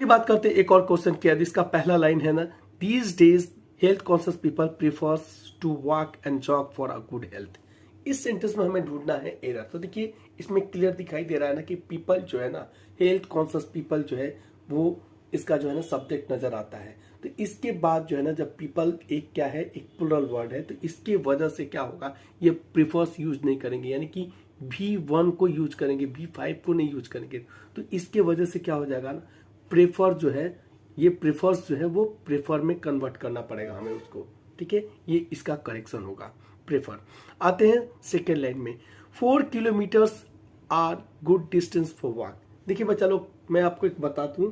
बात करते हैं एक और क्वेश्चन किया, इसका पहला लाइन है ना, these days health conscious people prefers to walk and jog for a good health. इस सेंटेंस में हमें ढूंढना है एरर। तो देखिए इसमें क्लियर दिखाई दे रहा है ना कि पीपल जो है ना, हेल्थ कॉन्शियस पीपल जो है वो इसका जो है ना सब्जेक्ट नजर आता है। तो इसके बाद जो है ना, जब पीपल एक क्या है, एक प्लूरल वर्ड है, तो इसके वजह से क्या होगा, ये प्रीफर्स यूज नहीं करेंगे, यानी कि V1 को यूज करेंगे, V5 को नहीं यूज करेंगे। तो इसके वजह से क्या हो जाएगा ना, प्रेफर जो है, ये प्रेफर्स जो है वो प्रेफर में कन्वर्ट करना पड़ेगा हमें उसको, ठीक है, ये इसका करेक्शन होगा, प्रेफर। आते हैं सेकेंड लाइन में, 4 kilometres are good distance for walk. देखिए बच्चा लोग, मैं आपको एक बता दूं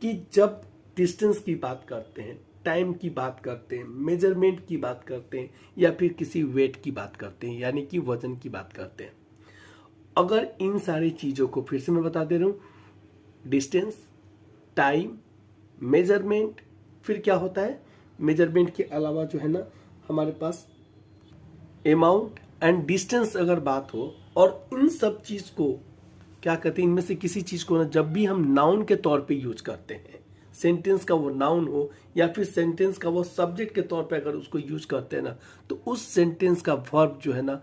कि जब डिस्टेंस की बात करते हैं, टाइम की बात करते हैं, मेजरमेंट की बात करते हैं, या फिर किसी वेट की बात करते हैं, यानी कि वजन की बात करते हैं, अगर इन सारी चीजों को फिर से मैं बता दे रहा हूं, डिस्टेंस, टाइम, मेजरमेंट, फिर क्या होता है, मेजरमेंट के अलावा जो है ना हमारे पास अमाउंट एंड डिस्टेंस अगर बात हो, और इन सब चीज को क्या कहते हैं, इनमें से किसी चीज को ना जब भी हम नाउन के तौर पे यूज करते हैं, सेंटेंस का वो नाउन हो या फिर सेंटेंस का वो सब्जेक्ट के तौर पे अगर उसको यूज करते हैं ना, तो उस सेंटेंस का वर्ब जो है ना,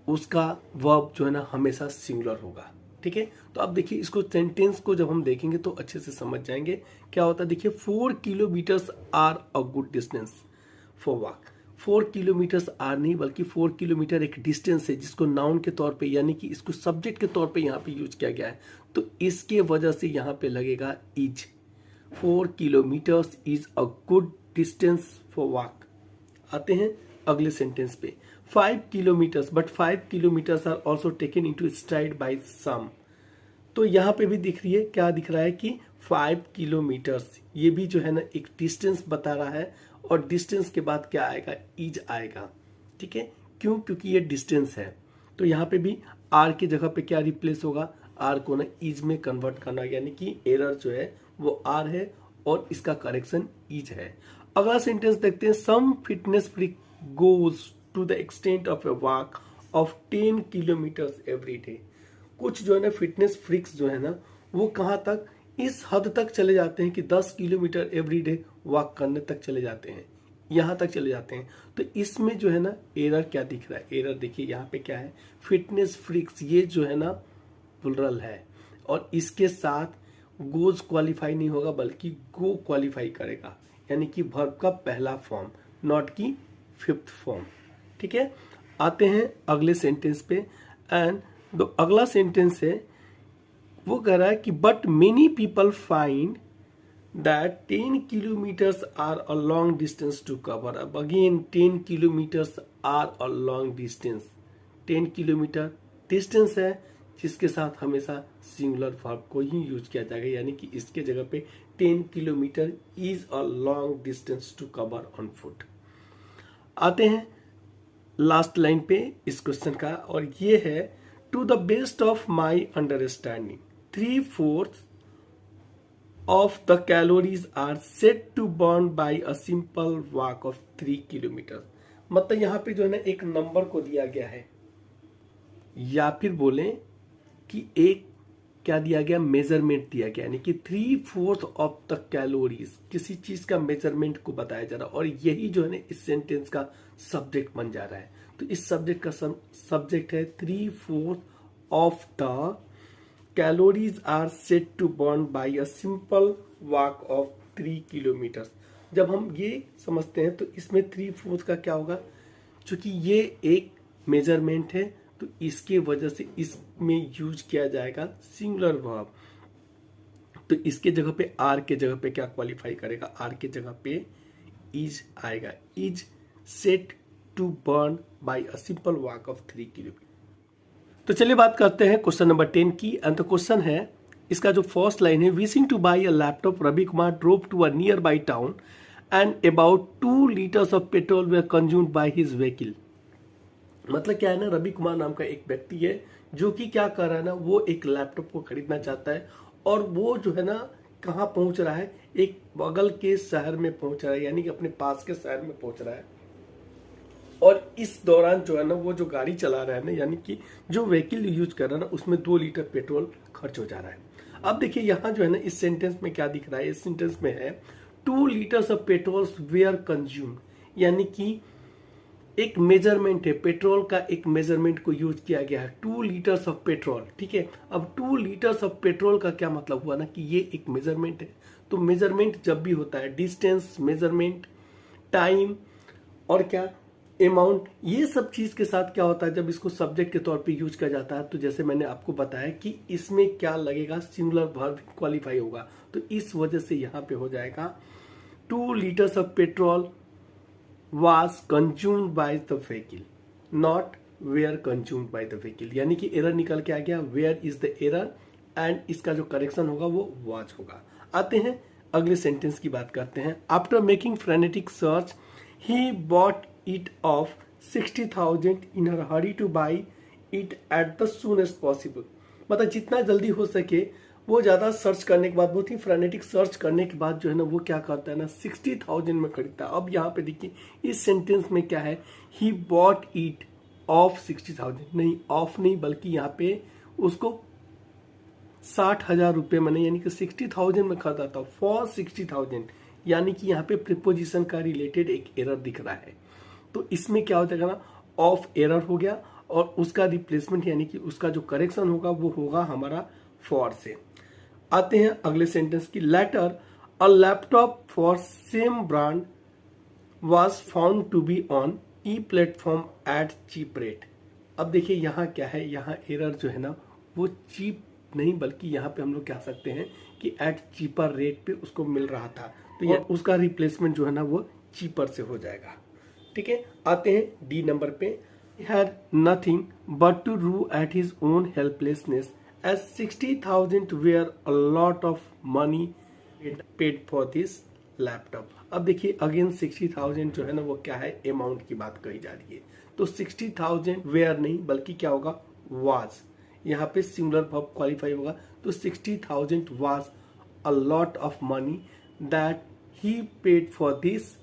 उसका वर्ब जो है ना हमेशा सिंगुलर होगा, ठीक है। तो अब देखिए इसको, सेंटेंस को जब हम देखेंगे तो अच्छे से समझ जाएंगे क्या होता है। देखिए 4 kilometres are a good distance for walk. 4 kilometres are नहीं, बल्कि 4 किलोमीटर एक डिस्टेंस है जिसको नाउन के तौर पे, यानी कि इसको सब्जेक्ट के तौर पे यहाँ पे यूज किया गया है, तो इसके वजह से यहाँ पे लगेगा is. 4 kilometres is a good distance for walk. आते हैं अगले सेंटेंस पे, 5 kilometres, but 5 kilometres are also taken into stride by some. तो यहाँ पे भी दिख रही है, क्या दिख रहा है कि 5 किलोमीटर्स, ये भी जो है ना एक डिस्टेंस बता रहा है, और डिस्टेंस के बाद क्या आएगा, इज आएगा, ठीक है। क्यों, क्योंकि ये डिस्टेंस है। तो यहाँ पे भी आर की जगह पे क्या रिप्लेस होगा, आर को ना इज में कन्वर्ट करना, यानी कि एरर जो है वो आर है और इसका करेक्शन इज है। अगला सेंटेंस देखते हैं, some fitness freak goes to the extent of a walk of 10 kilometres every day. कुछ जो है ना फिटनेस फ्रीक्स जो है ना, वो कहाँ तक, इस हद तक चले जाते हैं कि 10 किलोमीटर एवरी डे वॉक करने तक चले जाते हैं, यहाँ तक चले जाते हैं। तो इसमें जो है ना एरर क्या दिख रहा है, एरर देखिए यहाँ पे क्या है, फिटनेस फ्रीक्स, ये जो है ना प्लुरल है, और इसके साथ गोज क्वालिफाई नहीं होगा बल्कि गो क्वालिफाई करेगा, यानी कि वर्ब का पहला फॉर्म, नॉट की 5th फॉर्म, ठीक है। आते हैं अगले सेंटेंस पे, एंड अगला सेंटेंस है, वो कह रहा है कि but many people find that 10 kilometres are a long distance to cover. अब again 10 kilometres are a long distance, 10 kilometre distance है जिसके साथ हमेशा सिंगुलर वर्ब को ही यूज किया जाएगा, यानी कि इसके जगह पे 10 kilometre is a long distance to cover on foot. आते हैं लास्ट लाइन पे इस क्वेश्चन का, और ये है, to the best of my understanding 3/4 of the calories are said to burn by a simple walk of 3 kilometre. मतलब यहाँ पे जो है ना एक नंबर को दिया गया है, या फिर बोलें कि एक क्या दिया गया, मेजरमेंट दिया गया, यानी कि 3/4 ऑफ द कैलोरीज, किसी चीज का मेजरमेंट को बताया जा रहा है, और यही जो है ना इस सेंटेंस का सब्जेक्ट बन जा रहा है। तो इस सब्जेक्ट का सब्जेक्ट है 3/4 of the calories are set to burn by a simple walk of 3 kilometre. जब हम ये समझते हैं तो इसमें 3/4 का क्या होगा, क्योंकि ये एक मेजरमेंट है, तो इसके वजह से इसमें यूज किया जाएगा सिंगुलर वर्ब। तो इसके जगह पे आर के जगह पे क्या क्वालिफाई करेगा, आर के जगह पे इज आएगा, is set to burn by a simple walk of 3 kilometre. तो चलिए बात करते हैं क्वेश्चन नंबर 10 की। एंड द क्वेश्चन है, इसका जो फर्स्ट लाइन है, wishing to buy a laptop Ravi Kumar drove to a nearby town and about 2 litres of petrol were consumed by his vehicle. मतलब क्या है ना, रवि कुमार नाम का एक व्यक्ति है जो कि क्या कर रहा है ना, वो एक लैपटॉप को खरीदना चाहता है, और वो जो है ना कहाँ पहुंच रहा है, एक बगल के शहर में पहुंच रहा है, यानी कि अपने पास के शहर में पहुंच रहा है। और इस दौरान जो है ना वो जो गाड़ी चला रहा है ना, यानी कि जो व्हीकल यूज कर रहा है ना, उसमें 2 लीटर पेट्रोल खर्च हो जा रहा है। अब देखिए यहाँ जो है ना इस सेंटेंस में क्या दिख रहा है, इस सेंटेंस में है 2 litres of petrol were consume, यानी कि एक मेजरमेंट है, पेट्रोल का एक मेजरमेंट को यूज किया गया है 2 लीटर्स ऑफ पेट्रोल। ठीक है, अब 2 लीटर्स ऑफ पेट्रोल का क्या मतलब हुआ ना कि ये एक मेजरमेंट है। तो मेजरमेंट जब भी होता है, डिस्टेंस मेजरमेंट, टाइम और क्या अमाउंट, ये सब चीज के साथ क्या होता है जब इसको सब्जेक्ट के तौर पे यूज किया जाता है, तो जैसे मैंने आपको बताया कि इसमें क्या लगेगा, सिंगुलर वर्ब क्वालिफाई होगा। तो इस वजह से यहाँ पे हो जाएगा 2 litres of petrol was consumed by the vehicle, not were consumed by the vehicle, यानी कि एरर निकल के आ गया where is the error and इसका जो करेक्शन होगा वो was होगा। आते हैं अगले सेंटेंस की बात करते हैं। After making frenetic search he bought it off 60,000 in her hurry to buy it at the soonest possible, मतलब जितना जल्दी हो सके वो ज्यादा सर्च करने के बाद, बहुत ही फ्रेनेटिक सर्च करने के बाद जो है ना वो क्या करता है ना 60,000 में खरीदता है। अब यहाँ पे देखिए इस सेंटेंस में क्या है, ही बॉट इट ऑफ 60,000, नहीं ऑफ नहीं बल्कि यहाँ पे उसको 60,000 रुपये में, यानी कि 60,000 में खरीदा था फॉर 60,000, यानी कि यहाँ पे प्रीपोजिशन का रिलेटेड एक एरर दिख रहा है। तो इसमें क्या हो जाएगा ना, ऑफ एरर हो गया और उसका रिप्लेसमेंट यानी कि उसका जो करेक्शन होगा वो होगा हमारा फॉर से। आते हैं अगले सेंटेंस की। Later a laptop for same brand was found to be on e platform at cheap rate. अब देखिए यहाँ क्या है, यहाँ एरर जो है ना वो चीप नहीं बल्कि यहाँ पे हम लोग कह सकते हैं कि एट चीपर रेट पे उसको मिल रहा था, तो ये उसका रिप्लेसमेंट जो है ना वो चीपर से हो जाएगा। ठीक है, आते हैं डी नंबर पे। He had nothing but to rue at his own helplessness as 60,000 were a lot of money paid for this laptop। अब देखिए अगेन 60,000 जो है ना वो क्या है, अमाउंट की बात कही जा रही है। तो 60,000 वेयर नहीं बल्कि क्या होगा, was, यहाँ पे सिंगुलर वर्ब क्वालिफाई होगा। तो 60,000 was a lot of money that he paid for this